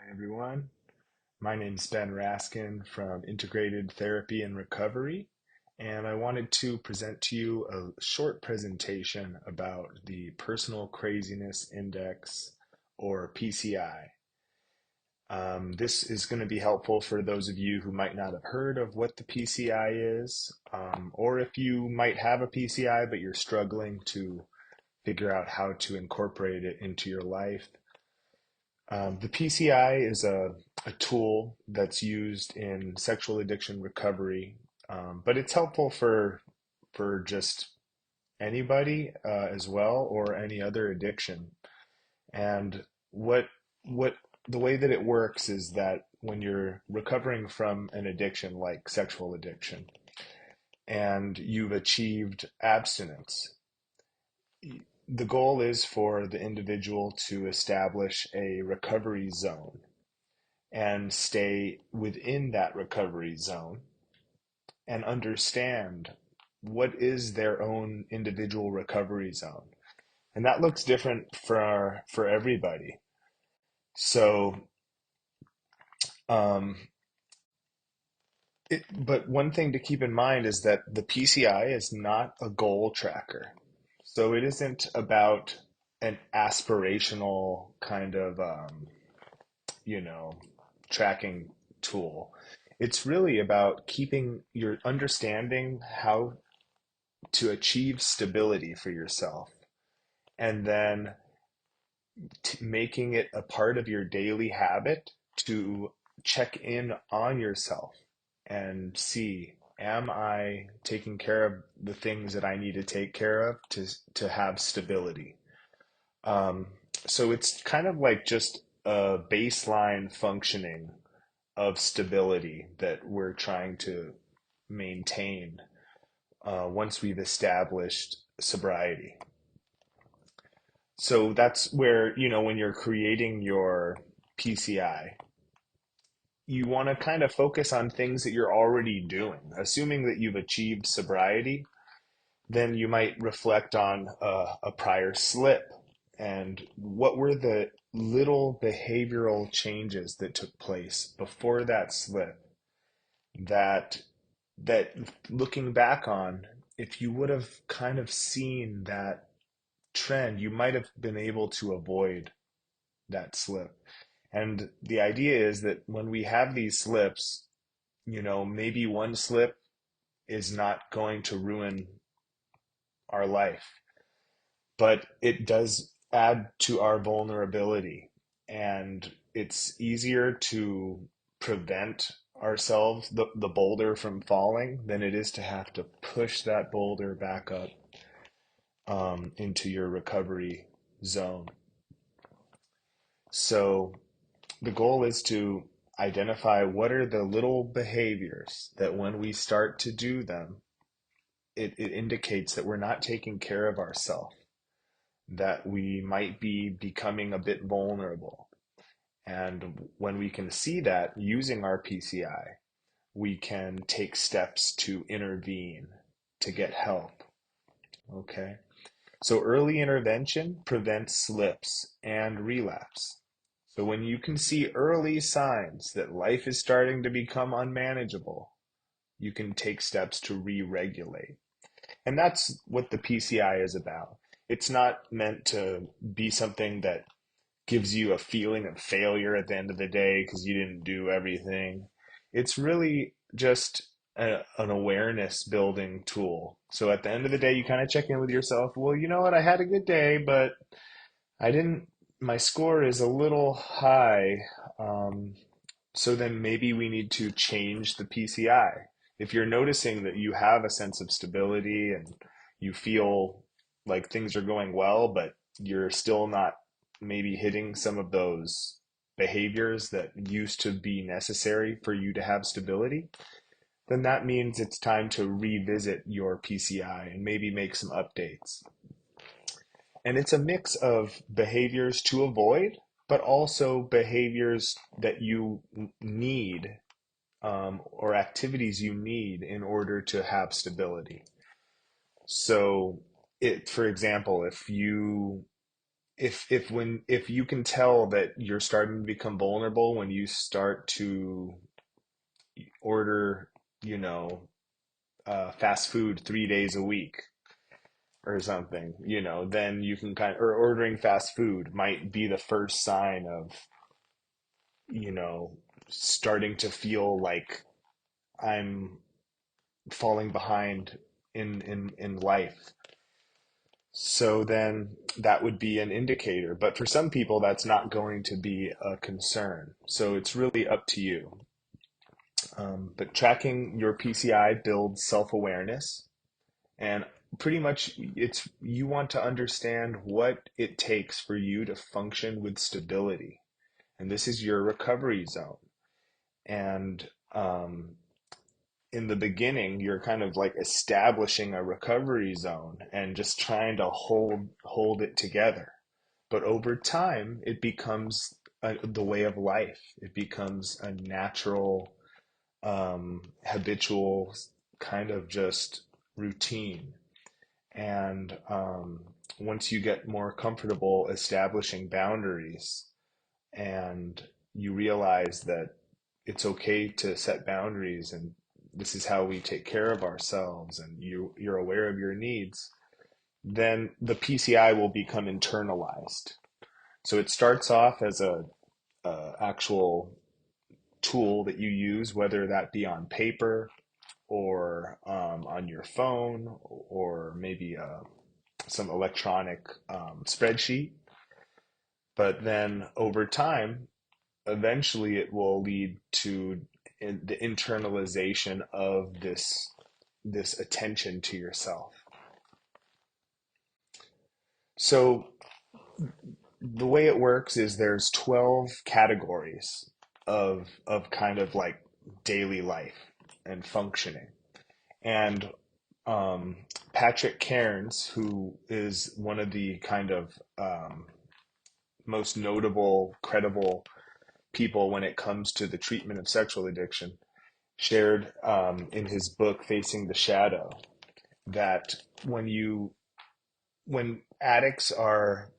Hi, everyone. My name's Ben Raskin from Integrated Therapy and Recovery, and I wanted to present to you a short presentation about the Personal Craziness Index, or PCI. This is going to be helpful for those of you who might not have heard of what the PCI is, or if you might have a PCI but you're struggling to figure out how to incorporate it into your life. The PCI is a tool that's used in sexual addiction recovery, but it's helpful for just anybody as well, or any other addiction. And what the way that it works is that when you're recovering from an addiction like sexual addiction and you've achieved abstinence, the goal is for the individual to establish a recovery zone and stay within that recovery zone and understand what is their own individual recovery zone. And that looks different for everybody. So, um, but one thing to keep in mind is that the PCI is not a goal tracker. So it isn't about an aspirational kind of, you know, tracking tool. It's really about keeping your understanding how to achieve stability for yourself and then making it a part of your daily habit to check in on yourself and see, am I taking care of the things that I need to take care of to have stability? Um, so it's kind of like just a baseline functioning of stability that we're trying to maintain once we've established sobriety. So that's where, when you're creating your PCI, you want to kind of focus on things that you're already doing. Assuming that you've achieved sobriety, then you might reflect on a prior slip and what were the little behavioral changes that took place before that slip that that looking back on, if you would have kind of seen that trend, you might have been able to avoid that slip. And the idea is that when we have these slips, maybe one slip is not going to ruin our life, but it does add to our vulnerability. And it's easier to prevent ourselves, the boulder, from falling than it is to have to push that boulder back up into your recovery zone. So the goal is to identify what are the little behaviors that when we start to do them, it indicates that we're not taking care of ourselves, that we might be becoming a bit vulnerable. And when we can see that using our PCI, we can take steps to intervene, to get help. Okay. So early intervention prevents slips and relapse. So when you can see early signs that life is starting to become unmanageable, you can take steps to re-regulate. And that's what the PCI is about. It's not meant to be something that gives you a feeling of failure at the end of the day because you didn't do everything. It's really just an awareness building tool. So at the end of the day, you kind of check in with yourself. Well, you know what? I had a good day, but I didn't, my score is a little high. Um, so then maybe we need to change the PCI. If you're noticing that you have a sense of stability and you feel like things are going well, but you're still not maybe hitting some of those behaviors that used to be necessary for you to have stability, then that means it's time to revisit your PCI and maybe make some updates. And it's a mix of behaviors to avoid, but also behaviors that you need, or activities you need in order to have stability. So, for example, if you if you can tell that you're starting to become vulnerable when you start to order, you know, fast food 3 days a week or something, then you can or ordering fast food might be the first sign of, you know, starting to feel like I'm falling behind in life. So then that would be an indicator. But for some people, that's not going to be a concern. So it's really up to you. But tracking your PCI builds self-awareness, and pretty much it's you want to understand what it takes for you to function with stability. And this is your recovery zone. And in the beginning, you're kind of like establishing a recovery zone and just trying to hold it together. But over time, it becomes the way of life. It becomes a natural, habitual kind of just routine. And once you get more comfortable establishing boundaries and you realize that it's okay to set boundaries and this is how we take care of ourselves and you're aware of your needs, then the PCI will become internalized. So it starts off as a actual tool that you use, whether that be on paper or on your phone or maybe some electronic spreadsheet. But then over time, eventually it will lead to the internalization of this attention to yourself. So the way it works is there's 12 categories of kind of like daily life and functioning. And um, Patrick Cairns, who is one of the kind of most notable, credible people when it comes to the treatment of sexual addiction, shared in his book Facing the Shadow that when addicts are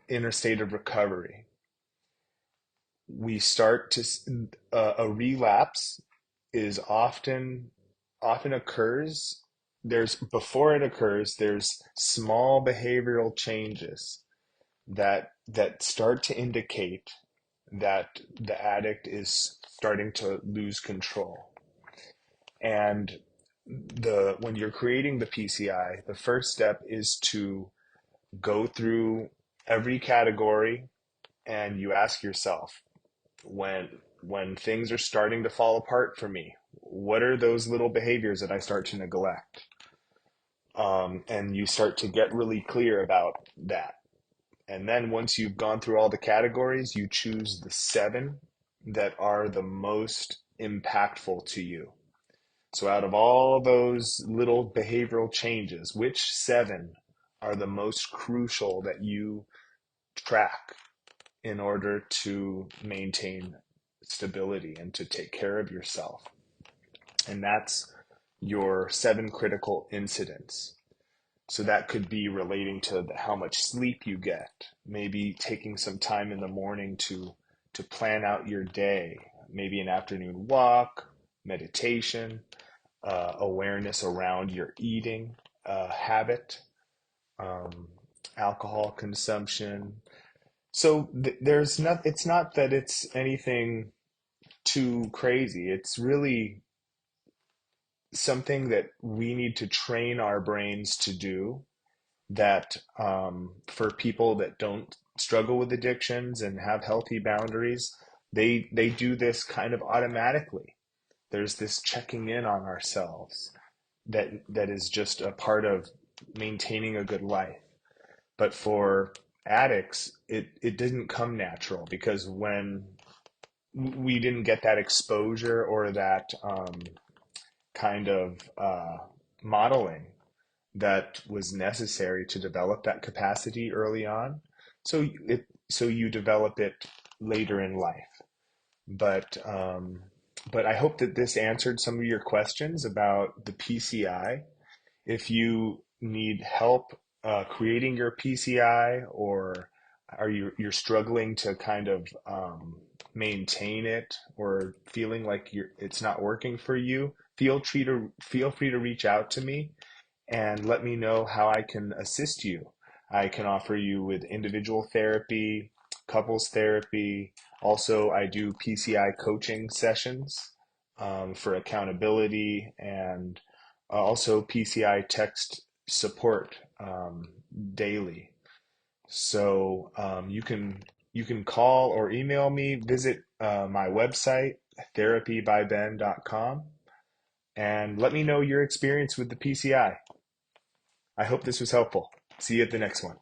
in a state of recovery, we start to a relapse is often occurs. There's before it occurs, there's small behavioral changes that start to indicate that the addict is starting to lose control. And the when you're creating the PCI, the first step is to go through every category and you ask yourself, when things are starting to fall apart for me, what are those little behaviors that I start to neglect? And you start to get really clear about that. And then once you've gone through all the categories, you choose the 7 that are the most impactful to you. So out of all those little behavioral changes, which 7 are the most crucial that you track in order to maintain stability and to take care of yourself? And that's your 7 critical incidents. So that could be relating to how much sleep you get, maybe taking some time in the morning to plan out your day, maybe an afternoon walk, meditation, awareness around your eating habit, um, alcohol consumption. So there's not. It's not that it's anything too crazy. It's really something that we need to train our brains to do. That for people that don't struggle with addictions and have healthy boundaries, they do this kind of automatically. There's this checking in on ourselves that is just a part of maintaining a good life. But for addicts, it didn't come natural because when we didn't get that exposure or that kind of modeling that was necessary to develop that capacity early on. So you develop it later in life. But but I hope that this answered some of your questions about the PCI. If you need help creating your PCI, or are you're struggling to kind of maintain it, or feeling like it's not working for you, feel free to reach out to me and let me know how I can assist you. I can offer you with individual therapy, couples therapy. Also, I do PCI coaching sessions for accountability, and also PCI text support daily. So you can call or email me, visit my website, therapybyben.com, and let me know your experience with the PCI. I hope this was helpful. See you at the next one.